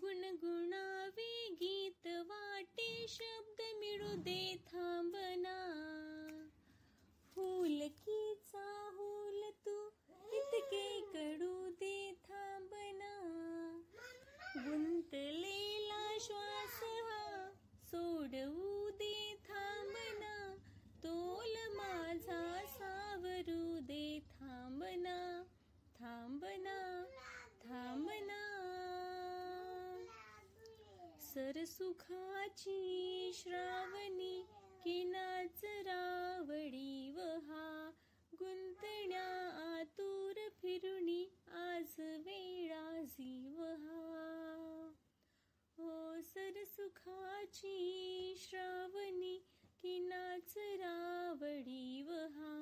गुणगुणावे गीत वाटे शब्द मिळू दे थांबना. हुलकीचा हुल तू इतके कडू दे थांबना. गुंतलेला श्वास हा सोडवू दे थांबना. तोल माझा सावरू दे थांबना. थांबना थांबना. सरसुखाची श्रावणी किनाच रावडी वहा. गुंतण्या आतुर फिरुनी आज वेळा जीवहा. हो सरसुखाची श्रावणी किनाच रावडी वहा.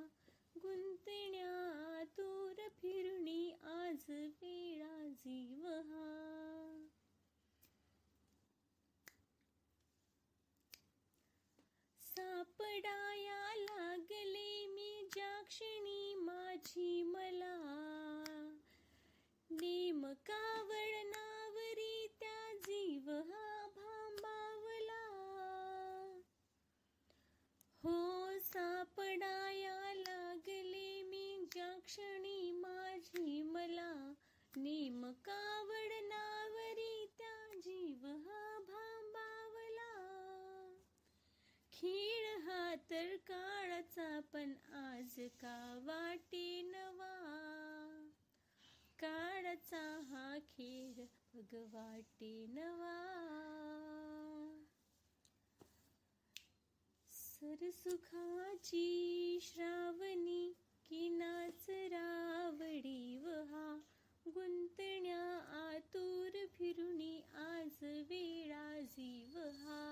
गुंतण्या आतुर फिरुनी आज वेळा जीवहा. सापडाया लागले मी ज्या क्षणी माझी मला. नेमका वळणावरी त्या जीव हा भांबावला. हो सापडाया लागले मी ज्या क्षणी माझी मला. नेमका वळणावरी त्या जीव हा भांबावला. खेळ हा तर काळाचा पण आज का वाटे नवा. काळाचा हा खेळ बघ वाटे नवा. सरसुखाची श्रावणी किनाच रावडी वहा. गुंतण्या आतुर फिरुनी आज वेळा जीवहा.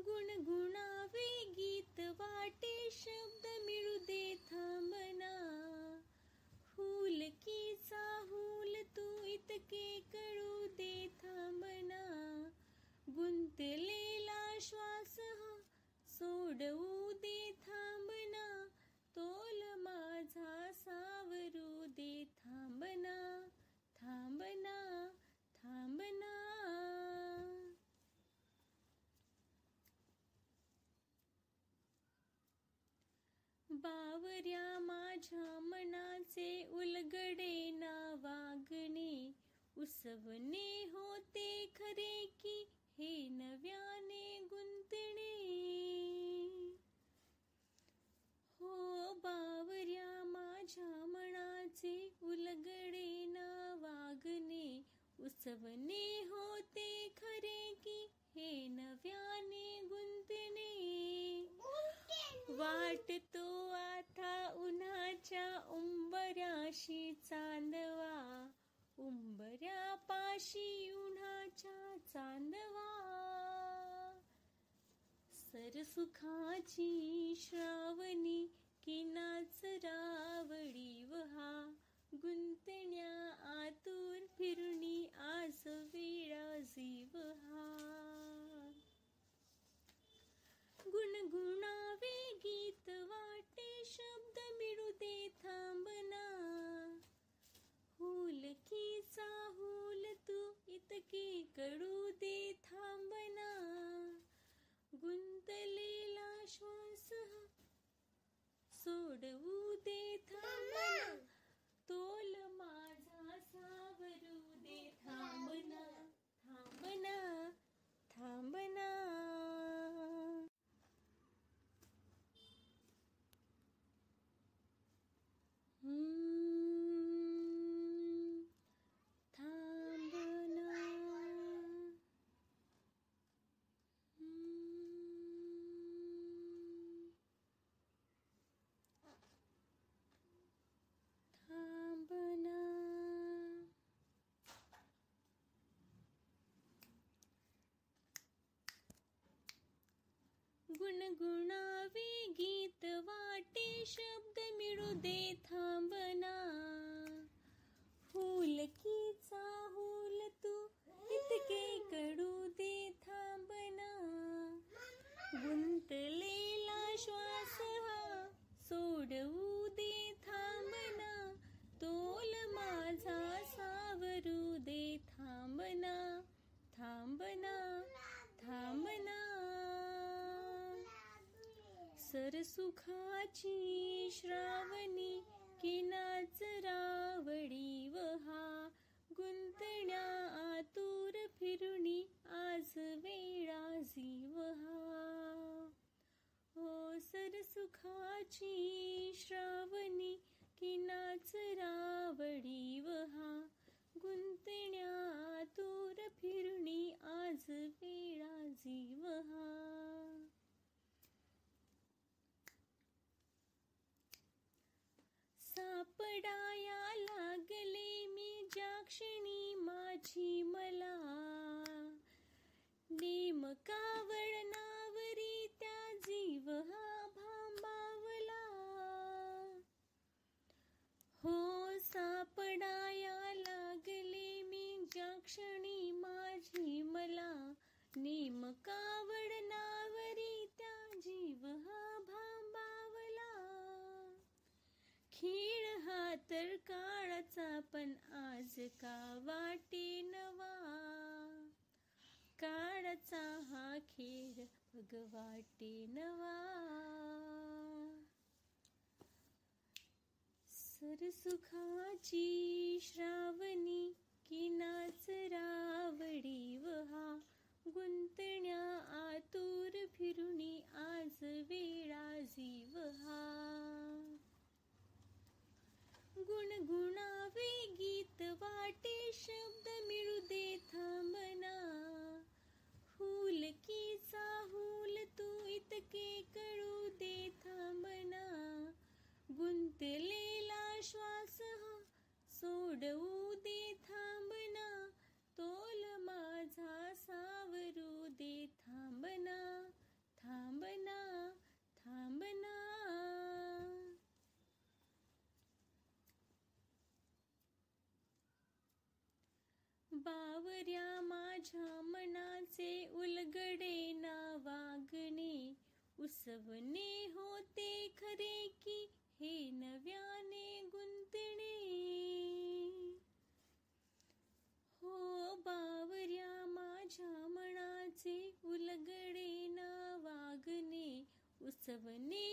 गुणगुणावे गीत वाटे शब्द मिळू दे थांबना. हुलकीचा हुल तू इतके कळू दे थांबना. गुंतलेला श्वास हा सोडवू दे थांबना. तोल माझा सावरू दे थांबना. थांबना थांबना. बावऱ्या माझ्या मनाचे उलगडे ना वागणे. उसवणे होते खरे की हे नव्याने गुंतणे. हो बावऱ्या माझ्या मनाचे उलगडे ना वागणे. उसवणे होते खरे की हे नव्याने गुंतणे. वाटतो आता उन्हाच्या उंबऱ्याशी चांदवा. उंबऱ्यापाशी उन्हाच्या चांदवा. सरसुखाची श्रावणी किनाच रावडी वहा. गुंतण्या आतुर फिरुनी आज वेळा जीवहा. गुणगुणावे गीत वाटे शब्द मिळू दे थांबना. हुलकीचा हुल तू इतके कडू दे थांबना. गुंतलेला श्वास सोडवू दे थांबना. तोल माझा सावरू दे थांबना. थांबना थांबना. गुणगुणावे गीत वाटे शब्द मिळू दे थांबना. हुलकीचा हुल तू इतके कडू दे थांबना. गुंतलेला श्वास हा सोडवू दे थांबना. तोल माझा सावरू सरसुखाची श्रावणी की नाच रावडी वहा, गुंतण्या आतुर फिरुनी आज वेळा जीवहा. हो सरसुखाची श्रावणी की नाच रावडी वहा, गुंतण्या आतुर फिरुनी आज वेळा जीवहा. सापडाया लागले मी ज्या क्षणी माझी मला, नेमका वळणावरी त्या जीव हा भांबावला. हो सापडाया लागले मी ज्या क्षणी माझी मला, नेमका वळणावरी त्या जीव हा भांबावला. खेळ हा तर काळाचा पण आज का वाटे नवा, काळाचा हा खेळ बघ वाटे नवा. सरसुखाची श्रावणी की नाच रावडी वहा, गुंतण्या आतुर फिरुनी आज वेळा जीवहा. गुणगुणावे गीत वाटे शब्द मिळू दे थांबना, हुलकीचा हुल तू इतके कळू दे थांबना. गुंतलेला श्वास हा सोडवू दे थांबना, तोल माझा सावरू दे थांबना, थांबना, थांबना. बावऱ्या माझ्या मनाचे उलगडे ना वागणे, उसवणे होते खरे की हे नव्याने गुंतणे. हो बावऱ्या माझ्या मनाचे उलगडे ना वागणे, उसवणे